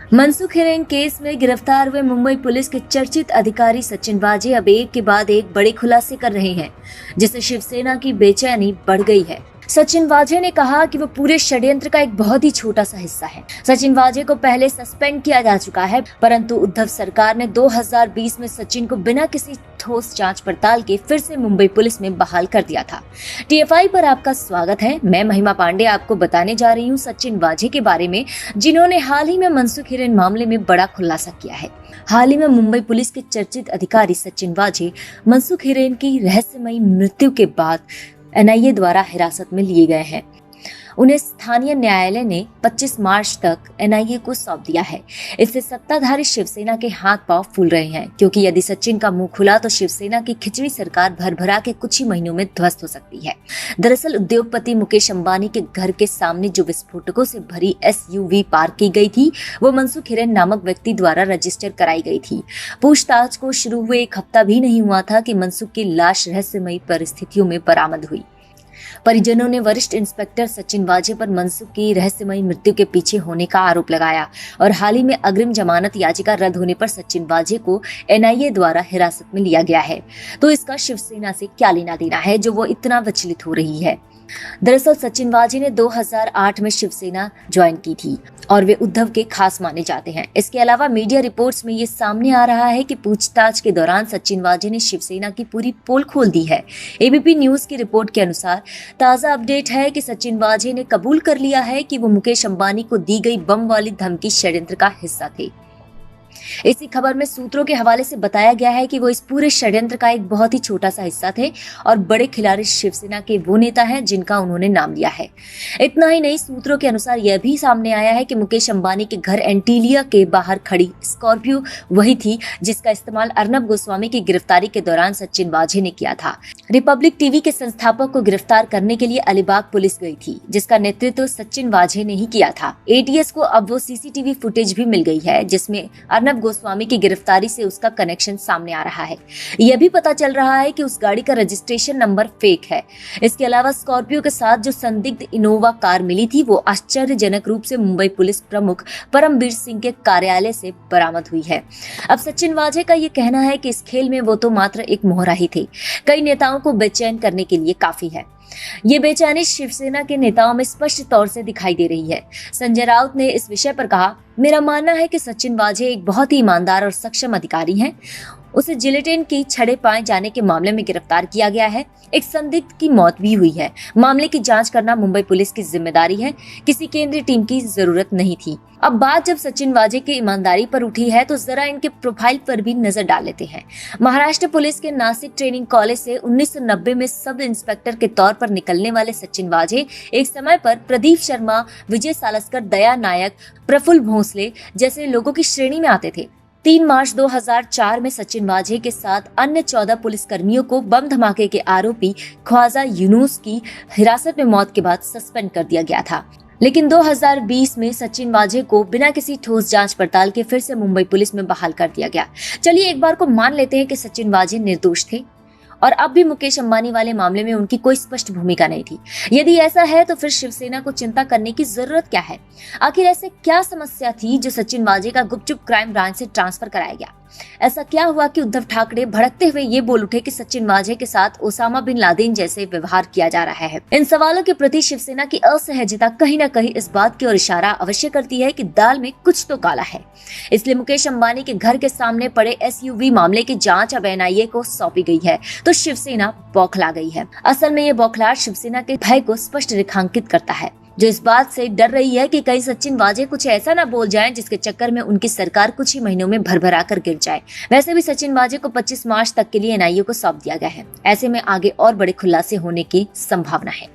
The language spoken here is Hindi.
मनसुख हिरेन केस में गिरफ्तार हुए मुंबई पुलिस के चर्चित अधिकारी सचिन वाजे अब एक के बाद एक बड़े खुलासे कर रहे हैं, जिससे शिवसेना की बेचैनी बढ़ गई है। सचिन वाजे ने कहा कि वो पूरे षड्यंत्र का एक बहुत ही छोटा सा हिस्सा है। सचिन वाजे को पहले सस्पेंड किया जा चुका है, परंतु उद्धव सरकार ने 2020 में सचिन को बिना किसी ठोस जांच पड़ताल के फिर से मुंबई पुलिस में बहाल कर दिया था। TFI पर आपका स्वागत है। मैं महिमा पांडे आपको बताने जा रही हूँ सचिन वाजे के बारे में, जिन्होंने हाल ही में मनसुख हिरेन मामले में बड़ा खुलासा किया है। हाल ही में मुंबई पुलिस के चर्चित अधिकारी सचिन वाजे मनसुख हिरेन की रहस्यमयी मृत्यु के बाद NIA द्वारा हिरासत में लिए गए हैं। उन्हें स्थानीय न्यायालय ने 25 मार्च तक NIA को सौंप दिया है। इससे सत्ताधारी शिवसेना के हाथ पांव फूल रहे हैं, क्योंकि यदि सचिन का मुंह खुला तो शिवसेना की खिचड़ी सरकार भरभरा के कुछ ही महीनों में ध्वस्त हो सकती है। दरअसल उद्योगपति मुकेश अंबानी के घर के सामने जो विस्फोटकों से भरी SUV पार्क की गई थी, वो मनसुख हिरेन नामक व्यक्ति द्वारा रजिस्टर कराई गई थी। पूछताछ को शुरू हुए एक हफ्ता भी नहीं हुआ था कि मनसुख की लाश रहस्यमयी परिस्थितियों में बरामद हुई। परिजनों ने वरिष्ठ इंस्पेक्टर सचिन वाजे पर मनसुख की रहस्यमयी मृत्यु के पीछे होने का आरोप लगाया और हाल ही में अग्रिम जमानत याचिका रद्द होने पर सचिन वाजे को NIA द्वारा हिरासत में लिया गया है। तो इसका शिवसेना से क्या लेना देना है जो वो इतना विचलित हो रही है। दरअसल सचिन वाजे ने 2008 में शिवसेना ज्वाइन की थी और वे उद्धव के खास माने जाते हैं। इसके अलावा मीडिया रिपोर्ट्स में ये सामने आ रहा है कि पूछताछ के दौरान सचिन वाजे ने शिवसेना की पूरी पोल खोल दी है। ABP न्यूज की रिपोर्ट के अनुसार ताजा अपडेट है कि सचिन वाजे ने कबूल कर लिया है कि वो मुकेश अंबानी को दी गई बम वाली धमकी षड्यंत्र का हिस्सा थे। इसी खबर में सूत्रों के हवाले से बताया गया है कि वो इस पूरे षड्यंत्र का एक बहुत ही छोटा सा हिस्सा थे और बड़े खिलाड़ी शिवसेना के वो नेता हैं जिनका उन्होंने नाम लिया है। इतना ही नहीं, सूत्रों के अनुसार यह भी सामने आया है कि मुकेश अंबानी के घर एंटीलिया के बाहर खड़ी स्कॉर्पियो वही थी जिसका इस्तेमाल अर्नब गोस्वामी की गिरफ्तारी के दौरान सचिन वाजे ने किया था। रिपब्लिक टीवी के संस्थापक को गिरफ्तार करने के लिए अलीबाग पुलिस गई थी, जिसका नेतृत्व सचिन वाजे ने ही किया था। ATS को अब वो CCTV फुटेज भी मिल गई है जिसमें अर्नब गोस्वामी की गिरफ्तारी से उसका कनेक्शन सामने आ रहा है। यह भी पता चल रहा है कि उस गाड़ी का रजिस्ट्रेशन नंबर फेक है। इसके अलावा स्कॉर्पियो के साथ जो संदिग्ध इनोवा कार मिली थी वो आश्चर्यजनक रूप से मुंबई पुलिस प्रमुख परमबीर सिंह के कार्यालय से बरामद हुई है। अब सचिन वाजे का ये कहना है कि इस खेल में वो तो मात्र एक मोहरा ही थे, कई नेताओं को बेचैन करने के लिए काफी है। ये बेचैनी शिवसेना के नेताओं में स्पष्ट तौर से दिखाई दे रही है। संजय राउत ने इस विषय पर कहा, मेरा मानना है कि सचिन वाजे एक बहुत ही ईमानदार और सक्षम अधिकारी हैं। उसे जिलेटिन की छड़े पाए जाने के मामले में गिरफ्तार किया गया है। एक संदिग्ध की मौत भी हुई है। मामले की जांच करना मुंबई पुलिस की जिम्मेदारी है, किसी केंद्रीय टीम की जरूरत नहीं थी। अब बात जब सचिन वाजे की ईमानदारी पर उठी है तो जरा इनके प्रोफाइल पर भी नजर डाल लेते हैं। महाराष्ट्र पुलिस के नासिक ट्रेनिंग कॉलेज से 1990 में सब इंस्पेक्टर के तौर पर निकलने वाले सचिन वाजे एक समय पर प्रदीप शर्मा, विजय सालस्कर, दया नायक, प्रफुल्ल भोसले जैसे लोगों की श्रेणी में आते थे। 3 मार्च 2004 में सचिन वाजे के साथ अन्य 14 पुलिसकर्मियों को बम धमाके के आरोपी ख्वाजा यूनुस की हिरासत में मौत के बाद सस्पेंड कर दिया गया था। लेकिन 2020 में सचिन वाजे को बिना किसी ठोस जांच पड़ताल के फिर से मुंबई पुलिस में बहाल कर दिया गया। चलिए एक बार को मान लेते हैं कि सचिन वाजे निर्दोष थे और अब भी मुकेश अंबानी वाले मामले में उनकी कोई स्पष्ट भूमिका नहीं थी। यदि ऐसा है तो फिर शिवसेना को चिंता करने की जरूरत क्या है? आखिर ऐसे क्या समस्या थी जो सचिन वाजे का गुपचुप क्राइम ब्रांच से ट्रांसफर कराया गया? ऐसा क्या हुआ कि उद्धव ठाकरे भड़कते हुए ये बोल उठे कि सचिन वाजे के साथ ओसामा बिन लादेन जैसे व्यवहार किया जा रहा है? इन सवालों के प्रति शिवसेना की असहजता कहीं न कहीं इस बात की ओर इशारा अवश्य करती है कि दाल में कुछ तो काला है। इसलिए मुकेश अंबानी के घर के सामने पड़े SUV मामले की जांच अब NIA को सौंपी गई है तो शिवसेना बौखला गई है। असल में ये बौखलाहट शिवसेना के भय को स्पष्ट रेखांकित करता है, जो इस बात से डर रही है कि कहीं सचिन वाजे कुछ ऐसा ना बोल जाएं जिसके चक्कर में उनकी सरकार कुछ ही महीनों में भरभरा कर गिर जाए। वैसे भी सचिन वाजे को 25 मार्च तक के लिए NIA को सौंप दिया गया है। ऐसे में आगे और बड़े खुलासे होने की संभावना है।